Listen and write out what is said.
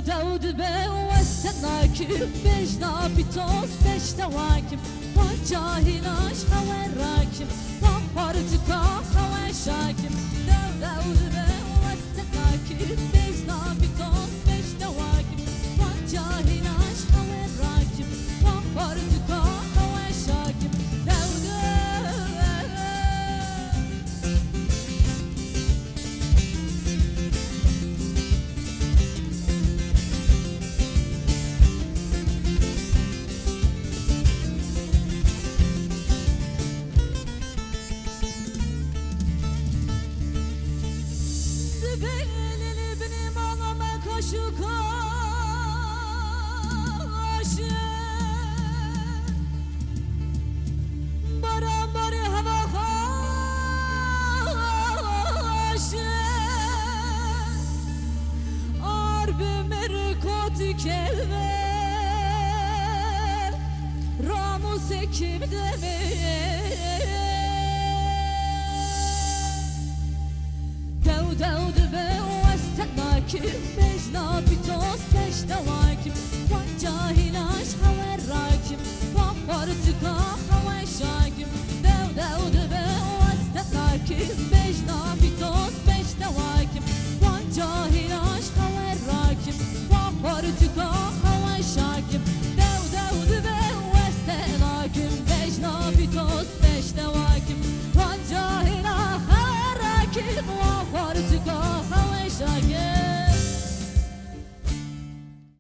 داود به وستناكم بجنا بتوس بشتواكم وجاهلاش خوراكم وحرتكا خوشاكم داود به وستناكم بجنا بتوس بشتواكم وجاهلاش خوراكم وحرتكا خوشاكم şu kaşı Barambari hava kaşı Arbi merikoti kelve Ramus ekibde mi Daud be وستناكم بجنا